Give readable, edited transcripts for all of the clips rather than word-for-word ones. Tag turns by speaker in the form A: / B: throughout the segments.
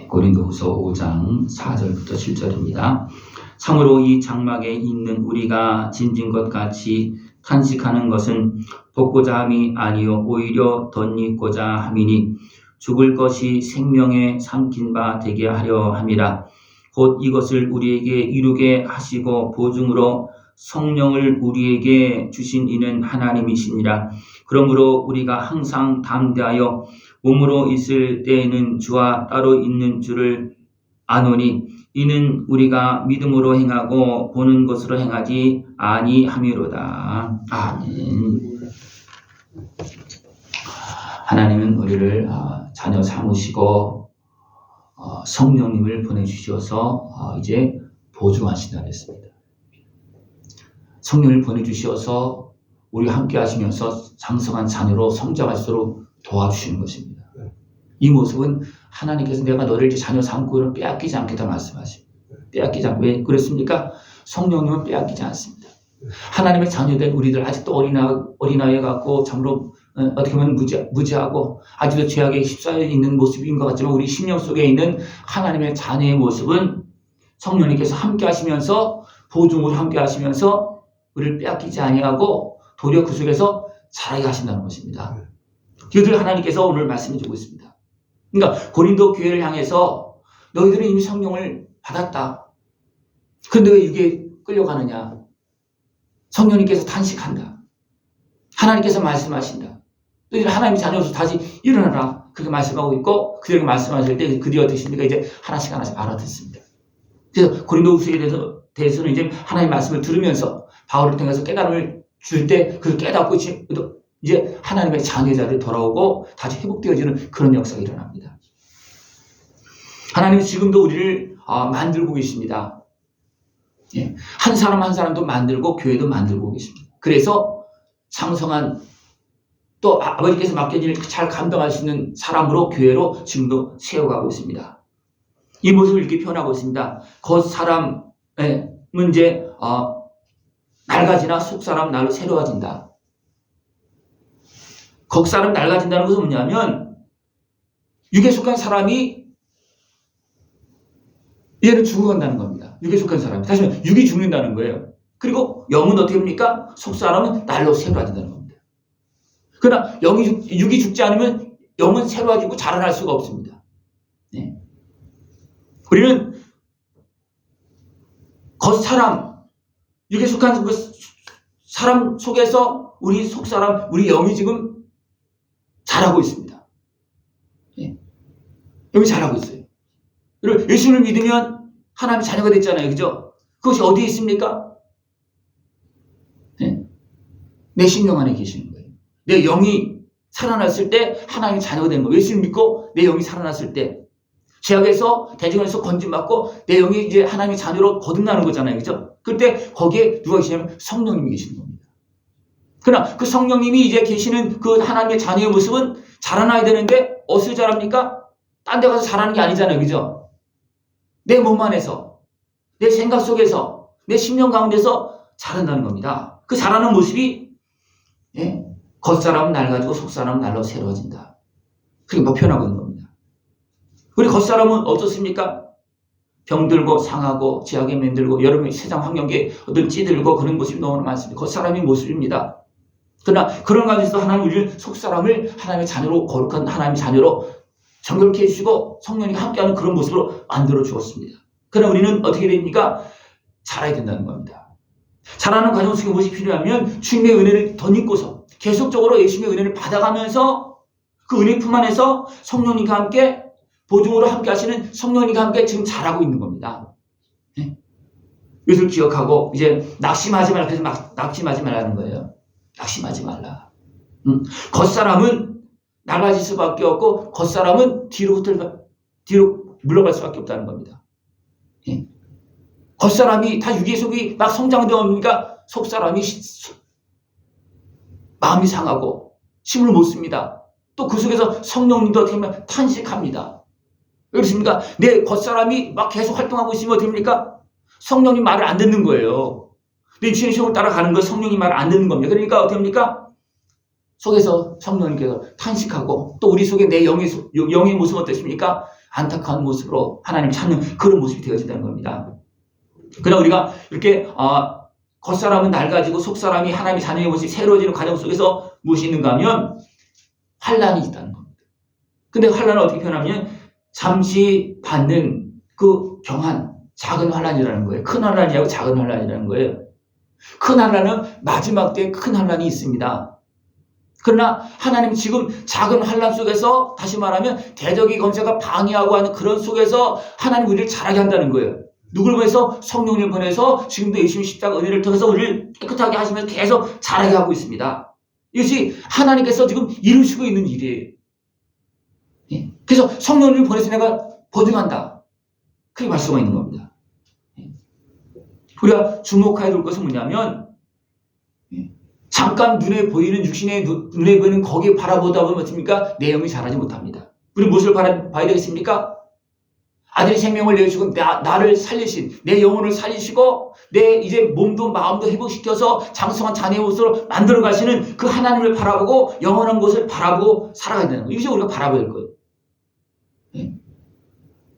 A: 고린도후서 5장 4절부터 7절입니다. 참으로 이 장막에 있는 우리가 짐진 것 같이 탄식하는 것은 벗고자 함이 아니요 오히려 덧입고자 함이니 죽을 것이 생명에 삼킨 바 되게 하려 함이라. 곧 이것을 우리에게 이루게 하시고 보증으로 성령을 우리에게 주신 이는 하나님이시니라. 그러므로 우리가 항상 담대하여 몸으로 있을 때에는 주와 따로 있는 줄을 아노니 이는 우리가 믿음으로 행하고 보는 것으로 행하지 아니함이로다. 아멘. 하나님은 우리를 자녀 삼으시고 성령님을 보내주셔서 이제 보증하신다 그랬습니다. 성령을 보내주셔서 우리 함께 하시면서 장성한 자녀로 성장할수록 도와주시는 것입니다. 이 모습은 하나님께서 내가 너를 이제 자녀 삼고 빼앗기지 않겠다 말씀하십니다. 빼앗기지 않고. 왜 그렇습니까? 성령님은 빼앗기지 않습니다. 하나님의 자녀된 우리들 아직도 어린아이 같고 참으로 어떻게 보면 무지하고 아직도 죄악에 휩싸여 있는 모습인 것 같지만 우리 심령 속에 있는 하나님의 자녀의 모습은 성령님께서 함께 하시면서 보증으로 함께 하시면서 우리를 빼앗기지 아니하고 도리어 그 속에서 자라게 하신다는 것입니다. 이것을 하나님께서 오늘 말씀해 주고 있습니다. 그러니까 고린도 교회를 향해서 너희들은 이미 성령을 받았다. 그런데 왜 육에 끌려가느냐? 성령님께서 탄식한다. 하나님께서 말씀하신다. 너희들 하나님의 자녀로서 다시 일어나라. 그렇게 말씀하고 있고 그들에게 말씀하실 때 그들이 어떠십니까? 이제 하나씩 알아듣습니다. 그래서 고린도후서에 대해서는 이제 하나님의 말씀을 들으면서 바울을 통해서 깨달음을 줄 때 그걸 깨닫고 이제 하나님의 자녀의 자리로 돌아오고 다시 회복되어지는 그런 역사가 일어납니다. 하나님은 지금도 우리를 만들고 계십니다. 한 사람 한 사람도 만들고 교회도 만들고 계십니다. 그래서 장성한 또 아버지께서 맡겨진 일을 잘 감당할 수 있는 사람으로 교회로 지금도 세워가고 있습니다. 이 모습을 이렇게 표현하고 있습니다. 겉 사람은 이제 낡아지나 속 사람 날로 새로워진다. 겉 사람 낡아진다는 것은 뭐냐면 육에 속한 사람이 이제는 죽어간다는 겁니다. 육에 속한 사람이. 다시 말하면 육이 죽는다는 거예요. 그리고 영은 어떻게 됩니까? 속 사람은 날로 새로워진다는 겁니다. 그러나 육이 죽지 않으면 영은 새로워지고 자라날 수가 없습니다. 우리는 겉 사람, 육에 속한 그 사람 속에서 우리 속 사람, 우리 영이 지금 자라고 있습니다. 영이 자라고 있어요. 그리고 예수를 믿으면 하나님의 자녀가 됐잖아요. 그죠? 그것이 어디에 있습니까? 내 심령 안에 계시는 거예요. 내 영이 살아났을 때 하나님의 자녀가 되는 거예요. 예수를 믿고 내 영이 살아났을 때 죄악에서 대적에서 건진받고 내 영이 이제 하나님의 자녀로 거듭나는 거잖아요. 그죠? 그때 거기에 누가 계시냐면 성령님이 계시는 겁니다. 그러나 그 성령님이 이제 계시는 그 하나님의 자녀의 모습은 자라나야 되는데 어디서 자랍니까? 딴 데 가서 자라는 게 아니잖아요. 그죠? 내 몸 안에서, 내 생각 속에서, 내 심령 가운데서 자란다는 겁니다. 그 자라는 모습이 겉사람은 낡아지고 속사람은 날로 새로워진다. 그게 뭐 표현하고 있는 겁니다. 우리 겉사람은 어떻습니까? 병들고 상하고 죄악에 맨들고 여러분의 세상 환경에 어떤 찌들고 그런 모습이 너무 많습니다. 겉사람의 모습입니다. 그러나 그런 가운데서 하나님 우리를 속사람을 하나님의 자녀로 거룩한 하나님의 자녀로 정결케 해주시고 성령이 함께하는 그런 모습으로 만들어 주었습니다. 그러나 우리는 어떻게 됩니까? 자라야 된다는 겁니다. 자라는 과정 속에 무엇이 필요하면 주님의 은혜를 덧입고서 계속적으로 예수님의 은혜를 받아가면서 그 은혜 품 안에서 성령님과 함께 보증으로 함께 하시는 성령님과 함께 지금 자라고 있는 겁니다. 이것을 기억하고 이제 낙심하지 말라. 그래서 낙심하지 말라는 거예요. 낙심하지 말라. 겉사람은 낡아질 수밖에 없고 겉사람은 뒤로 물러갈 수밖에 없다는 겁니다. 겉사람이 다 육의 속이 막 성장되어 옵니까? 속사람이 마음이 상하고 힘을 못 씁니다. 또 그 속에서 성령님도 어떻게 보면 탄식합니다. 왜 그렇습니까? 내 겉사람이 막 계속 활동하고 있으면 어떻게 됩니까? 성령님 말을 안 듣는 거예요. 내 주의 시험을 따라가는 거 성령님 말을 안 듣는 겁니다. 그러니까 어떻게 됩니까? 속에서 성령님께서 탄식하고 또 우리 속에 내 영의 모습은 어떠십니까? 안타까운 모습으로 하나님을 찾는 그런 모습이 되어진다는 겁니다. 그러나 우리가 이렇게 겉사람은 낡아지고 속사람이 하나님의 자녀의 모습이 새로워지는 과정 속에서 무엇이 있는가 하면 환난이 있다는 겁니다. 근데 환난을 어떻게 표현하면 잠시 받는 그 경한 작은 환난이라는 거예요. 큰 환난이하고 작은 환난이라는 거예요. 큰 환난은 마지막 때에 큰 환난이 있습니다. 그러나 하나님 지금 작은 환난 속에서 다시 말하면 대적의 권세가 방해하고 하는 그런 속에서 하나님 우리를 자라게 한다는 거예요. 누굴 보내서? 성령을 보내서 지금도 예수님 십자가 은혜를 통해서 우리를 깨끗하게 하시면서 계속 자라게 하고 있습니다. 이것이 하나님께서 지금 이루시고 있는 일이에요. 그래서 성령을 보내서 내가 보증한다. 그렇게 말씀하고 있는 겁니다. 우리가 주목해야 될 것은 뭐냐면 잠깐 눈에 보이는 육신의 눈에 보이는 거기에 바라보다 보면 어떻습니까? 내 영이 자라지 못합니다. 우리 무엇을 봐야 되겠습니까? 아들이 생명을 내주시고 나를 살리신 내 영혼을 살리시고 내 이제 몸도 마음도 회복시켜서 장성한 자녀의 모습으로 만들어 가시는 그 하나님을 바라보고 영원한 곳을 바라보고 살아가야 되는 거예요. 이것이 우리가 바라봐야 될 거예요.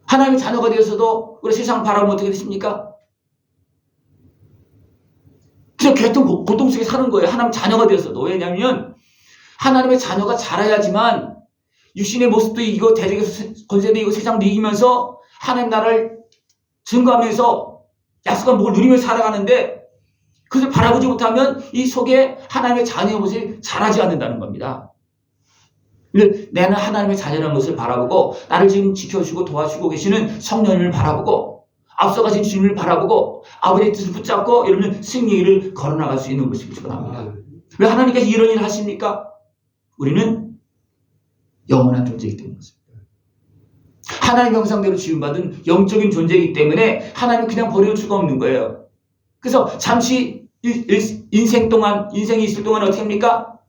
A: 하나님의 자녀가 되어서도 우리 세상 바라보면 어떻게 되십니까? 그냥 고통 속에 사는 거예요. 하나님 자녀가 되어서도. 왜냐하면 하나님의 자녀가 자라야지만 육신의 모습도 이기고 대적의 권세도 이기고 세상도 이기면서 하나님 나라를 증거하면서 약속한 복을 누리며 살아가는데 그것을 바라보지 못하면 이 속에 하나님의 자녀의 모습이 자라지 않는다는 겁니다. 나는 하나님의 자녀라는 것을 바라보고 나를 지금 지켜주고 도와주고 계시는 성령님을 바라보고 앞서가신 주님을 바라보고 아버지의 뜻을 붙잡고 여러분 승리를 걸어나갈 수 있는 것이 필요합니다. 왜 하나님께서 이런 일을 하십니까? 우리는 영원한 존재이기 때문입니다. 하나님의 형상대로 지음받은 영적인 존재이기 때문에 하나님은 그냥 버릴 수가 없는 거예요. 그래서 잠시 인생이 있을 동안 어떻게 합니까?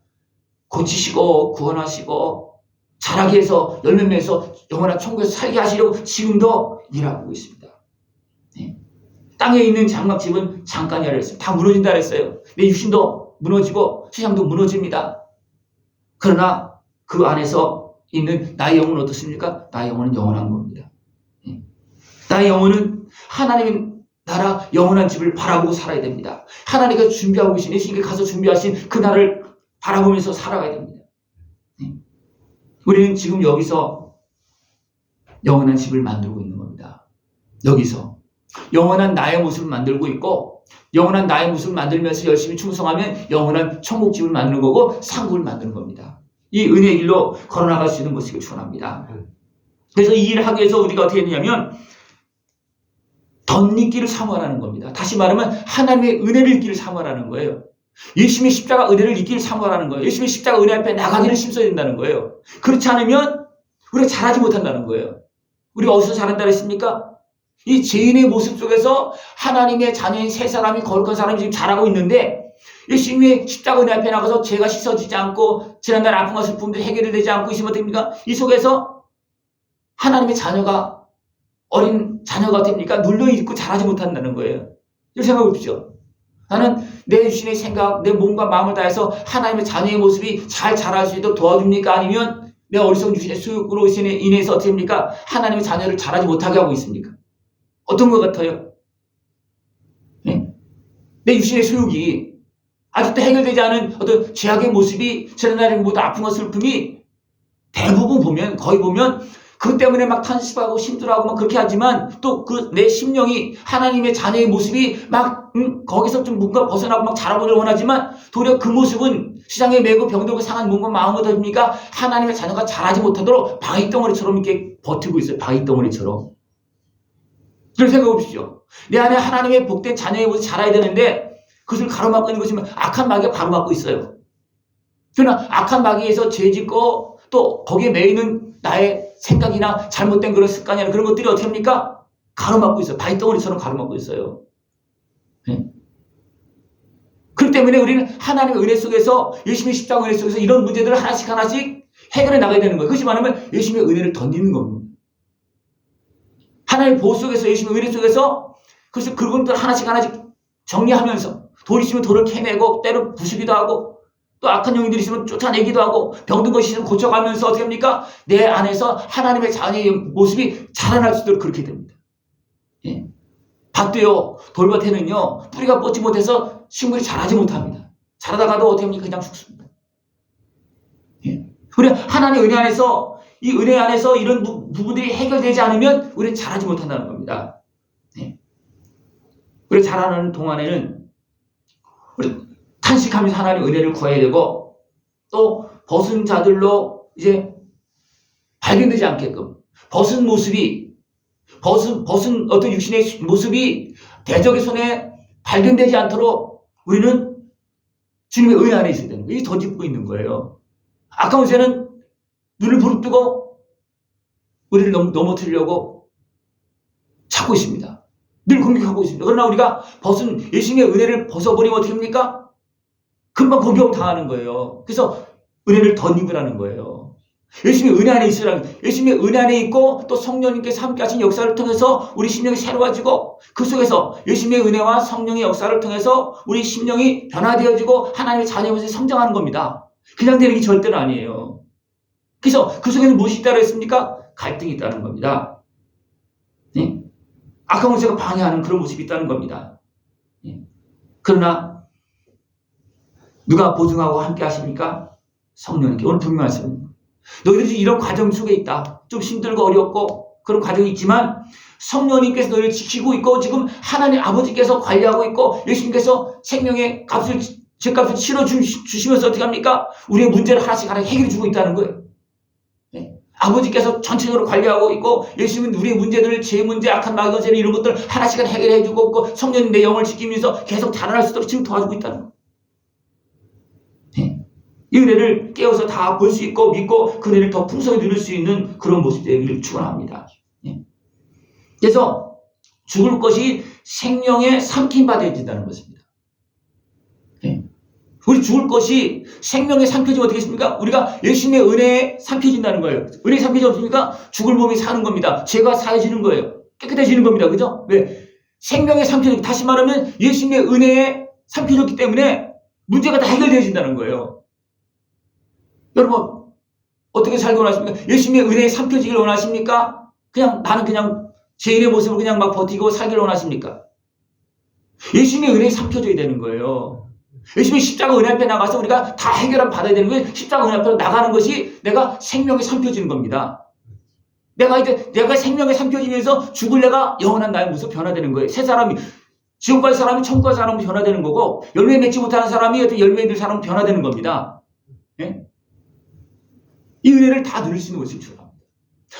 A: 고치시고 구원하시고 자라게 해서 열매 맺어서 영원한 천국에서 살게 하시려고 지금도 일하고 있습니다. 네. 땅에 있는 장막집은 잠깐이라 그랬어요. 다 무너진다 그랬어요. 내 육신도 무너지고 세상도 무너집니다. 그러나 그 안에서 있는 나의 영혼은 어떻습니까? 나의 영혼은 영원한 겁니다. 네. 나의 영혼은 하나님의 나라 영원한 집을 바라보고 살아야 됩니다. 하나님께서 준비하고 계신 예수님께 가서 준비하신 그 나라를 바라보면서 살아가야 됩니다. 네. 우리는 지금 여기서 영원한 집을 만들고 있는 겁니다. 여기서 영원한 나의 모습을 만들고 있고 영원한 나의 모습을 만들면서 열심히 충성하면 영원한 천국집을 만드는 거고 상국을 만드는 겁니다. 이 은혜의 길로 걸어나갈 수 있는 것을 축원합니다. 그래서 이 일을 하기 위해서 우리가 어떻게 했냐면 덧입기를 사모하라는 겁니다. 다시 말하면 하나님의 은혜를 잊기를 사모하라는 거예요. 예수님의 십자가 은혜를 잊기를 사모하라는 거예요. 예수님의 십자가 은혜 앞에 나가기를 힘써야 된다는 거예요. 그렇지 않으면 우리가 자라지 못한다는 거예요. 우리가 어디서 자란다 그랬습니까? 이 죄인의 모습 속에서 하나님의 자녀인 세 사람이 거룩한 사람이 지금 자라고 있는데 예수님의 십자가 은혜 앞에 나가서 죄가 씻어지지 않고 지난날 아픔과 슬픔들이 해결되지 않고 있으면 됩니까? 이 속에서 하나님의 자녀가 어린 자녀가 됩니까? 눌려있고 자라지 못한다는 거예요. 이렇게 생각해 보십시오. 나는 내 주신의 생각, 내 몸과 마음을 다해서 하나님의 자녀의 모습이 잘 자랄 수 있도록 도와줍니까? 아니면 내 어리석은 주신의 수욕으로 인해서 어떻게 합니까? 하나님의 자녀를 자라지 못하게 하고 있습니까? 어떤 것 같아요? 네? 내 육신의 소욕이 아직도 해결되지 않은 어떤 죄악의 모습이 지난날의 모든 아픔과 슬픔이 대부분 보면 거의 보면 그것 때문에 막 탄식하고 힘들어하고 막 그렇게 하지만 또 그 내 심령이 하나님의 자녀의 모습이 막 거기서 좀 뭔가 벗어나고 막 자라보기를 원하지만 도리어 그 모습은 시장에 매고 병들고 상한 몸과 마음을 더니까 하나님의 자녀가 자라지 못하도록 바위덩어리처럼 이렇게 버티고 있어요. 바위덩어리처럼. 그걸 생각해 보십시오. 내 안에 하나님의 복된 자녀의 모습이 자라야 되는데 그것을 가로막고 있는 것이면 악한 마귀가 가로막고 있어요. 그러나 악한 마귀에서 죄짓고 또 거기에 매이는 나의 생각이나 잘못된 그런 습관이나 그런 것들이 어떻게 합니까? 가로막고 있어요. 바위덩어리처럼 가로막고 있어요. 네? 그렇기 때문에 우리는 하나님의 은혜 속에서 예수님의 십자가 은혜 속에서 이런 문제들을 하나씩 해결해 나가야 되는 거예요. 그것이 말하면 예수님의 은혜를 덧입는 겁니다. 하나님의 보호 속에서 예수님의 은혜 속에서 그래서 그분들 하나씩 정리하면서 돌 있으면 돌을 캐내고 때로 부수기도 하고 또 악한 영들이 있으면 쫓아내기도 하고 병든 것이 있으면 고쳐가면서 어떻게 합니까? 내 안에서 하나님의 자녀의 모습이 자라날 수 있도록 그렇게 됩니다. 예? 밭도요, 돌밭에는요, 뿌리가 뻗지 못해서 식물이 자라지 못합니다. 자라다가도 어떻게 합니까? 그냥 죽습니다. 예? 우리 하나님의 은혜 안에서, 이 은혜 안에서 이런 부분들이 해결되지 않으면 우리는 자라지 못한다는 겁니다. 예? 우리 자라는 동안에는 우리 탄식하면서 하나님의 은혜를 구해야 되고, 또 벗은 자들로 이제 발견되지 않게끔, 벗은 모습이, 벗은 어떤 육신의 모습이 대적의 손에 발견되지 않도록 우리는 주님의 은혜 안에 있어야 되는 거예요. 이게 더 짚고 있는 거예요. 아까운 새는 눈을 부릅뜨고 우리를 넘어뜨리려고 찾고 있습니다. 늘 공격하고 있습니다. 그러나 우리가 벗은 예수님의 은혜를 벗어버리면 어떻게 합니까? 금방 공격 당하는 거예요. 그래서 은혜를 덧입으라는 거예요. 예수님의 은혜 안에 있으라는, 예수님의 은혜 안에 있고 또 성령님께서 함께 하신 역사를 통해서 우리 심령이 새로워지고 그 속에서 예수님의 은혜와 성령의 역사를 통해서 우리 심령이 변화되어지고 하나님의 자녀의 모습이 성장하는 겁니다. 그냥 되는 게 절대로 아니에요. 그래서 그 속에는 무엇이 있다고 했습니까? 갈등이 있다는 겁니다. 네? 악한 권세가 방해하는 그런 모습이 있다는 겁니다. 네? 그러나 누가 보증하고 함께 하십니까? 성령님께. 오늘 분명히 말씀입니다. 너희들이 이런 과정 속에 있다. 좀 힘들고 어렵고 그런 과정이 있지만 성령님께서 너희를 지키고 있고 지금 하나님 아버지께서 관리하고 있고 예수님께서 생명의 값을, 죄값을 치러주시면서 어떻게 합니까? 우리의 문제를 하나씩 해결해 주고 있다는 거예요. 네? 아버지께서 전체적으로 관리하고 있고 예수님은 우리의 문제들을, 죄 문제, 악한 마귀 권세 이런 것들을 하나씩 해결해 주고 있고 성령님 내 영을 지키면서 계속 자라날 수 있도록 지금 도와주고 있다는 거예요. 네? 이 은혜를 깨워서 다 볼 수 있고 믿고 그 은혜를 더 풍성히 누릴 수 있는 그런 모습 되기를 축원합니다. 예. 그래서 죽을 것이 생명에 삼킴 받아진다는 것입니다. 예. 우리 죽을 것이 생명에 삼켜지면 어떻게 했습니까? 우리가 예수님의 은혜에 삼켜진다는 거예요. 은혜에 삼켜지면 없습니까? 죽을 몸이 사는 겁니다. 죄가 사해지는 거예요. 깨끗해지는 겁니다. 그죠? 왜? 생명에 삼켜지고, 다시 말하면 예수님의 은혜에 삼켜졌기 때문에 문제가 다 해결되어진다는 거예요. 여러분, 어떻게 살기 원하십니까? 예수님의 은혜에 삼켜지길 원하십니까? 나는 그냥 죄인의 모습을 그냥 막 버티고 살기를 원하십니까? 예수님의 은혜에 삼켜져야 되는 거예요. 예수님의 십자가 은혜 앞에 나가서 우리가 다 해결을 받아야 되는 거예요. 십자가 은혜 앞에 나가는 것이 내가 생명에 삼켜지는 겁니다. 내가 생명에 삼켜지면서 죽을 내가 영원한 나의 모습 변화되는 거예요. 새 사람이, 지옥 갈 사람이 천국 갈 사람은 변화되는 거고, 열매 맺지 못하는 사람이 어떤 열매 맺는 사람은 변화되는 겁니다. 예? 이 은혜를 다 누릴 수 있는 것을 축원합니다.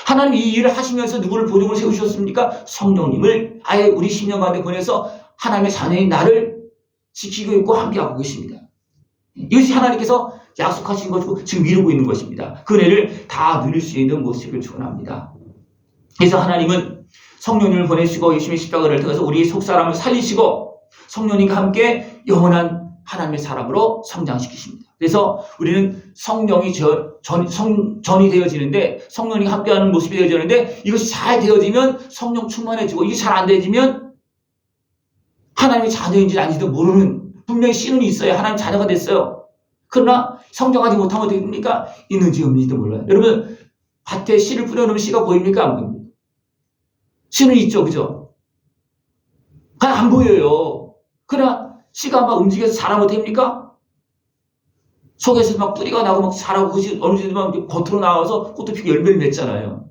A: 하나님 이 일을 하시면서 누구를 보증을 세우셨습니까? 성령님을 아예 우리 심령 가운데 보내서 하나님의 자녀인 나를 지키고 있고 함께하고 계십니다. 이것이 하나님께서 약속하신 것이고 지금 이루고 있는 것입니다. 그 은혜를 다 누릴 수 있는 모습을 축원합니다. 그래서 하나님은 성령님을 보내시고 예수님의 십자가를 통해서 우리의 속사람을 살리시고 성령님과 함께 영원한 하나님의 사람으로 성장시키십니다. 그래서 우리는 성령이 전이 되어지는데, 성령이 함께하는 모습이 되어지는데, 이것이 잘 되어지면 성령 충만해지고, 이게 잘 안 되어지면 하나님의 자녀인지 아닌지도 모르는, 분명히 씨는 있어요. 하나님 자녀가 됐어요. 그러나 성장하지 못하면 어떻게 됩니까? 있는지 없는지도 몰라요. 여러분, 밭에 씨를 뿌려놓으면 씨가 보입니까? 안 보입니까? 씨는 있죠. 그죠? 그냥 안 보여요. 그러나 씨가 막 움직여서 자라면 됩니까? 속에서 막 뿌리가 나고 막 자라고 그것이 어느 정도 막 겉으로 나와서 꽃도 피고 열매를 맺잖아요.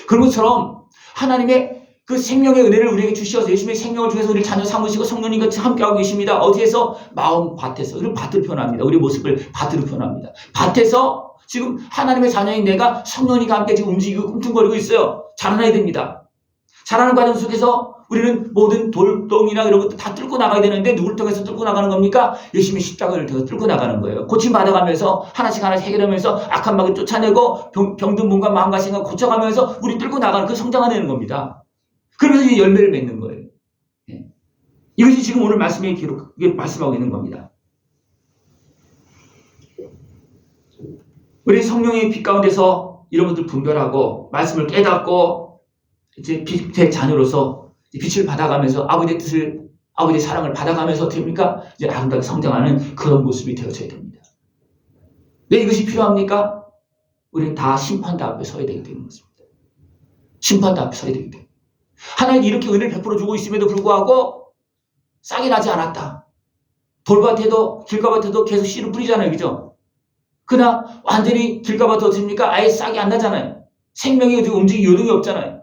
A: 그런 것처럼 하나님의 그 생명의 은혜를 우리에게 주셔서 예수님의 생명을 통해서 우리를 자녀 삼으시고 성령님과 함께하고 계십니다. 어디에서? 마음 밭에서. 우리 밭을 표현합니다. 우리 모습을 밭으로 표현합니다. 밭에서 지금 하나님의 자녀인 내가 성령님과 함께 지금 움직이고 꿈틀거리고 있어요. 자라나야 됩니다. 자라는 과정 속에서 우리는 모든 돌덩이나 이런 것도 다 뚫고 나가야 되는데 누굴 통해서 뚫고 나가는 겁니까? 예수님의 십자가를 통해서 뚫고 나가는 거예요. 고침받아가면서 하나씩 해결하면서 악한 마귀를 쫓아내고 병든 몸과 마음과 생각 고쳐가면서 우리 뚫고 나가는 그 성장하는 겁니다. 그러면서 이제 열매를 맺는 거예요. 예. 이것이 지금 오늘 말씀에 말씀하고 있는 겁니다. 우리 성령의 빛 가운데서 이런 것들 분별하고 말씀을 깨닫고 이제 빛의 자녀로서 빛을 받아가면서 아버지의 뜻을, 아버지의 사랑을 받아가면서 어떻게 됩니까? 이제 아름답게 성장하는 그런 모습이 되어져야 됩니다. 왜 이것이 필요합니까? 우리는 다 심판대 앞에 서야 되기 때문에 그렇습니다. 심판대 앞에 서야 되기 때문에. 하나님이 이렇게 은혜를 베풀어 주고 있음에도 불구하고 싹이 나지 않았다. 돌밭에도 길가밭에도 계속 씨를 뿌리잖아요. 그죠? 그러나 완전히 길가밭 어떻습니까? 아예 싹이 안 나잖아요. 생명이 움직이기 요동이 없잖아요.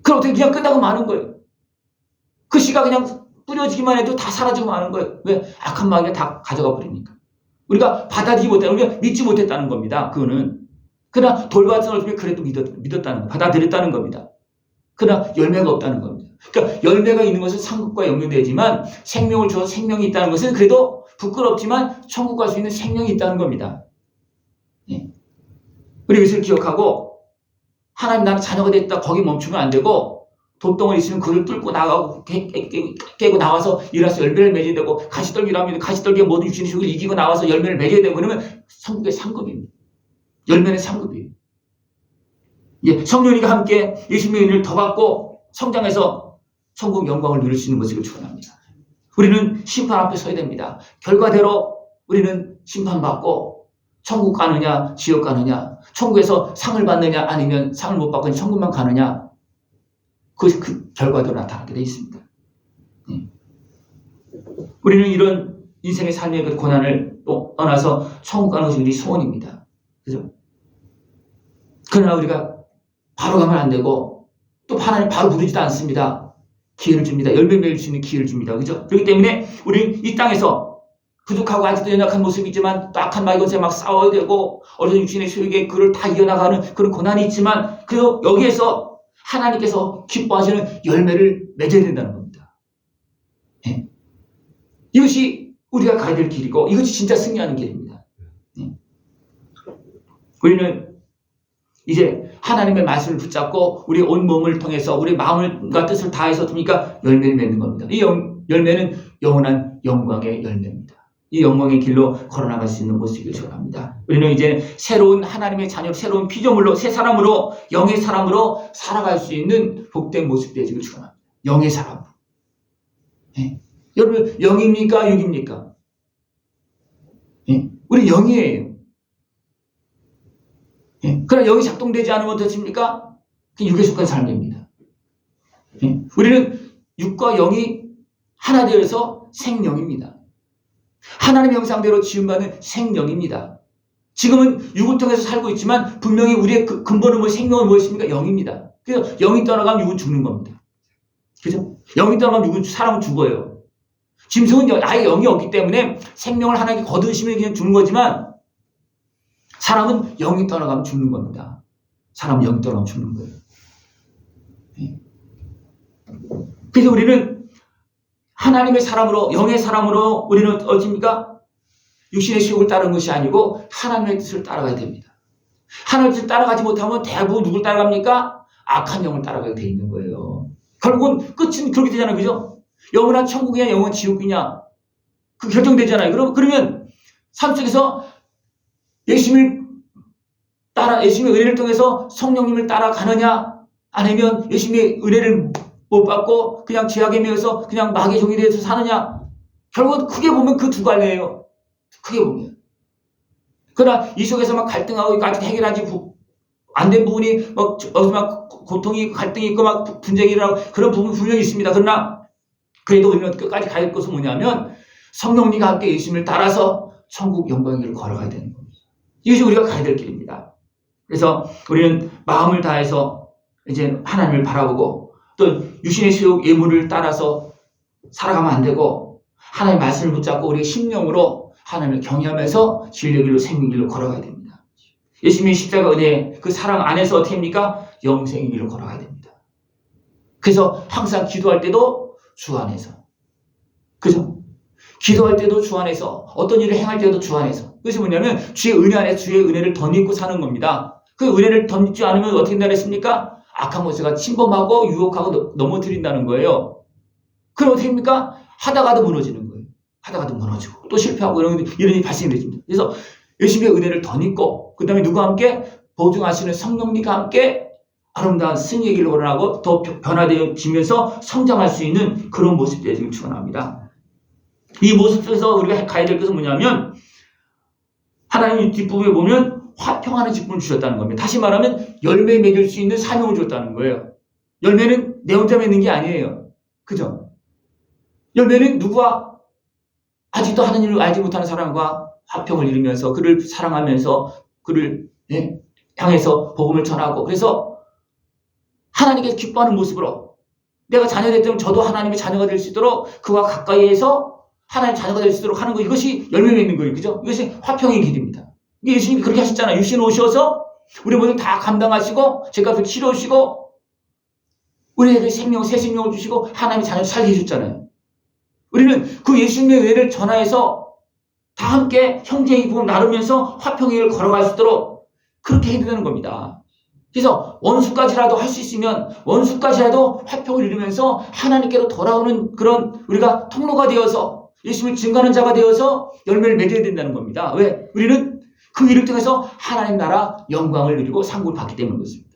A: 그럼 어떻게 그냥 끝나고 마는 거예요. 그 씨가 그냥 뿌려지기만 해도 다 사라지고 마는 거예요. 왜? 악한 마귀가 다 가져가 버리니까. 우리가 받아들이지 못했다는, 우리가 믿지 못했다는 겁니다. 그거는. 그러나 돌밭은 어떻게 그래도 믿었다는 거, 받아들였다는 겁니다. 그러나 열매가 없다는 겁니다. 그러니까 열매가 있는 것은 상급과 연결되지만 생명을 줘서 생명이 있다는 것은 그래도 부끄럽지만 천국 갈 수 있는 생명이 있다는 겁니다. 예. 우리 이것을 기억하고 하나님 나는 자녀가 됐다 거기 멈추면 안 되고 돌덩어리 있으면 그를 뚫고 나가고 깨고 나와서 일어나서 열매를 맺어야 되고 가시떨기로 하면 가시떨기에 모든 육신의 속을 이기고 나와서 열매를 맺어야 되고 그러면 천국의 상급입니다. 열매는 상급이에요. 예, 성령님과 함께 예수님의 은혜를 더 받고 성장해서 천국 영광을 누릴 수 있는 것을 축원합니다. 우리는 심판 앞에 서야 됩니다. 결과대로 우리는 심판받고 천국 가느냐 지옥 가느냐 천국에서 상을 받느냐 아니면 상을 못 받고 천국만 가느냐 그 결과대로 나타나게 되어 있습니다. 예. 우리는 이런 인생의 삶의 그 고난을 또 떠나서 천국 가는 것이 우리 소원입니다. 그죠? 그러나 우리가 바로 가면 안 되고 또 하나님 바로 부르지도 않습니다. 기회를 줍니다. 열매 맺을 수 있는 기회를 줍니다. 그죠? 그렇기 때문에 우리는 이 땅에서 부족하고 아직도 연약한 모습이지만 또 악한 마귀와 막 싸워야 되고 어린 육신의 소욕에 그를 다 이어나가는 그런 고난이 있지만 그래서 여기에서 하나님께서 기뻐하시는 열매를 맺어야 된다는 겁니다. 네. 이것이 우리가 가야 될 길이고 이것이 진짜 승리하는 길입니다. 네. 우리는 이제 하나님의 말씀을 붙잡고 우리 온 몸을 통해서 우리 마음과 뜻을 다해서 두니까 열매를 맺는 겁니다. 이 열매는 영원한 영광의 열매입니다. 이 영광의 길로 걸어나갈 수 있는 모습을 축원합니다. 우리는 이제 새로운 하나님의 자녀, 새로운 피조물로 새 사람으로 영의 사람으로 살아갈 수 있는 복된 모습 되기를 축원합니다. 영의 사람. 네. 여러분 영입니까 육입니까? 네. 우리 영이에요. 예. 그러나 영이 작동되지 않으면 어떻습니까? 그 육에 속한 삶입니다. 예. 우리는 육과 영이 하나 되어서 생명입니다. 하나님의 형상대로 지음받은 생명입니다. 지금은 육을 통해서 살고 있지만 분명히 우리의 그 근본은 뭐 생명은 무엇입니까? 영입니다. 그래서 영이 떠나가면 육은 죽는 겁니다. 그죠? 영이 떠나가면 육은 사람은 죽어요. 짐승은 아예 영이 없기 때문에 생명을 하나님께 거두시면 그냥 죽는 거지만 사람은 영이 떠나가면 죽는 겁니다. 사람은 영이 떠나가면 죽는 거예요. 그래서 우리는 하나님의 사람으로, 영의 사람으로 우리는 어떻습니까? 육신의 시욕을 따르는 것이 아니고 하나님의 뜻을 따라가야 됩니다. 하나님의 뜻을 따라가지 못하면 대부분 누굴 따라갑니까? 악한 영을 따라가게 돼 있는 거예요. 결국은 끝은 그렇게 되잖아요. 그죠? 영원한 천국이냐 영원한 지옥이냐 그 결정되잖아요. 그러면 삶 속에서 예수님의 은혜를 통해서 성령님을 따라가느냐 아니면 예수님의 은혜를 못 받고 그냥 죄악에 매여서 그냥 마귀의 종이 되어서 사느냐 결국은 크게 보면 그 두 갈래예요. 크게 보면. 그러나 이 속에서 막 갈등하고 아직 해결하지 안 된 부분이 막 고통이 갈등이 있고 막 분쟁이 일어나고 그런 부분 분명히 있습니다. 그러나 그래도 우리는 끝까지 가야 할 것은 뭐냐면 성령님과 함께 예수님을 따라서 천국 영광의 길을 걸어가야 되는 겁니다. 이것이 우리가 가야 될 길입니다. 그래서 우리는 마음을 다해서 이제 하나님을 바라보고 또 육신의 수욕 예물을 따라서 살아가면 안 되고 하나님의 말씀을 붙잡고 우리의 심령으로 하나님을 경외하면서 진리의 길로 생명의 길로 걸어가야 됩니다. 예수님의 십자가 은혜 그 사랑 안에서 어떻게 합니까? 영생의 길로 걸어가야 됩니다. 그래서 항상 기도할 때도 주 안에서 그죠? 기도할 때도 주 안에서 어떤 일을 행할 때도 주 안에서 그것이 뭐냐면 주의 은혜 안에 주의 은혜를 덧입고 사는 겁니다. 그 은혜를 덧입지 않으면 어떻게 된다 그랬습니까? 악한 것을 침범하고 유혹하고 넘어뜨린다는 거예요. 그럼 어떻게 됩니까? 하다가도 무너지는 거예요. 하다가도 무너지고 또 실패하고 이런 일이 발생이 됩니다. 그래서 예수님의 은혜를 덧입고 그 다음에 누구와 함께 보증하시는 성령님과 함께 아름다운 승리의 길로 걸어나가고 더 변화되어지면서 성장할 수 있는 그런 모습이 되기를 축원합니다. 이 모습 속에서 우리가 가야 될 것은 뭐냐면 하나님 뒷부분에 보면 화평하는 직분을 주셨다는 겁니다. 다시 말하면 열매 맺을 수 있는 사명을 줬다는 거예요. 열매는 내 혼자 맺는 게 아니에요. 그죠? 열매는 누구와 아직도 하나님을 알지 못하는 사람과 화평을 이루면서 그를 사랑하면서 그를 향해서 복음을 전하고, 그래서 하나님께서 기뻐하는 모습으로 내가 자녀됐다면 저도 하나님의 자녀가 될 수 있도록 그와 가까이에서 하나님의 자녀가 될 수 있도록 하는 거, 이것이 열매 맺는 거예요. 그죠? 이것이 화평의 길입니다. 예수님이 그렇게 하셨잖아요. 육신 오셔서 우리 모든 다 감당하시고 죄값을 치러오시고 우리에게 생명, 새 생명을 주시고 하나님의 자녀를 살게 해줬잖아요. 우리는 그 예수님의 은혜를 전하여서 다 함께 형제의 부분을 나누면서 화평의 길을 걸어갈 수 있도록 그렇게 해야 되는 겁니다. 그래서 원수까지라도 할 수 있으면 원수까지라도 화평을 이루면서 하나님께로 돌아오는 그런 우리가 통로가 되어서 예수님을 증거하는 자가 되어서 열매를 맺어야 된다는 겁니다. 왜? 우리는 그 일을 통해서 하나님 나라 영광을 누리고 상급을 받기 때문인 것입니다.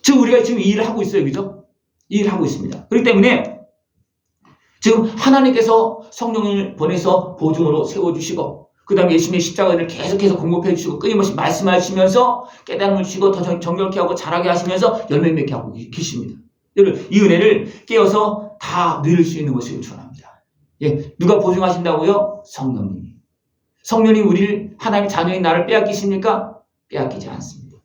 A: 즉 우리가 지금 이 일을 하고 있어요. 그죠? 이 일을 하고 있습니다. 그렇기 때문에 지금 하나님께서 성령을 보내서 보증으로 세워주시고 그 다음에 예수님의 십자가를 계속해서 공급해 주시고 끊임없이 말씀하시면서 깨달음을 주시고 더 정결케 하고 자라게 하시면서 열매 맺게 하고 계십니다. 여러분 이 은혜를 깨어서 다 누릴 수 있는 것을 축원합니다. 예, 누가 보증하신다고요? 성령님이. 성령님 우리를 하나님의 자녀인 나를 빼앗기십니까? 빼앗기지 않습니다.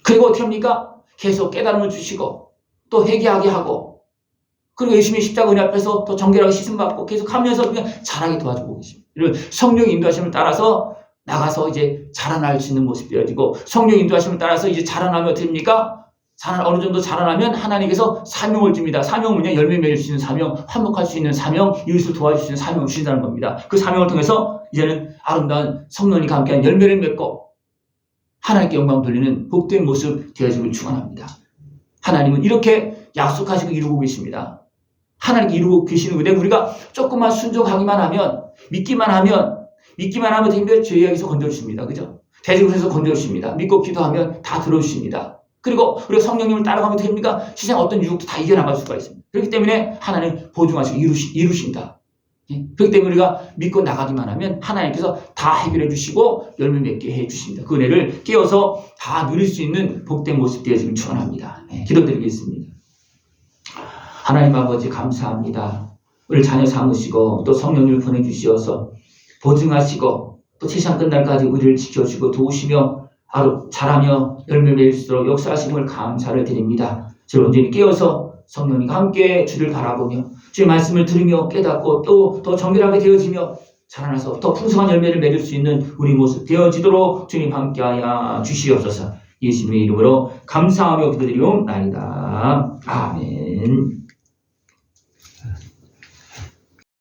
A: 그리고 어떻게 합니까? 계속 깨달음을 주시고 또 회개하게 하고 그리고 예수님의 십자가 은혜 앞에서 더 정결하게 씻음받고 계속 하면서 그냥 자라게 도와주고 계십니다. 이런 성령의 인도하심을 따라서 나가서 이제 자라날 수 있는 모습이 되어지고 성령의 인도하심을 따라서 이제 자라나면 어떻게 됩니까? 어느 정도 자라나면 하나님께서 사명을 줍니다. 사명은 그냥 열매 맺을 수 있는 사명, 화목할 수 있는 사명, 이웃을 도와줄 수 있는 사명을 주신다는 겁니다. 그 사명을 통해서 이제는 아름다운 성령님과 함께한 열매를 맺고 하나님께 영광 돌리는 복된 모습 되어지길 축원합니다. 하나님은 이렇게 약속하시고 이루고 계십니다. 하나님께 이루고 계시는 건데 우리가 조금만 순종하기만 하면 믿기만 하면 되면 죄 악에서 건져주십니다. 그죠? 대적에서 건져주십니다. 믿고 기도하면 다 들어주십니다. 그리고 우리가 성령님을 따라가면 됩니까? 세상 어떤 유혹도 다 이겨나갈 수가 있습니다. 그렇기 때문에 하나님 보증하시고 이루신다. 그렇기 때문에 우리가 믿고 나가기만 하면 하나님께서 다 해결해 주시고 열매 맺게 해 주십니다. 그 은혜를 깨어서 다 누릴 수 있는 복된 모습 되어지길 축원합니다. 기도드리겠습니다. 하나님 아버지 감사합니다. 우리를 자녀 삼으시고 또 성령님을 보내주시어서 보증하시고 또 세상 끝날까지 우리를 지켜주고 도우시며 바로 자라며 열매 맺을 수 있도록 역사하심을 감사를 드립니다. 저를 온전히 깨어서 성령님과 함께 주를 바라보며 주의 말씀을 들으며 깨닫고 또 더 정결하게 되어지며 자라나서 더 풍성한 열매를 맺을 수 있는 우리 모습 되어지도록 주님 함께하여 주시옵소서. 예수님의 이름으로 감사하며 기도드리옵나이다. 아멘.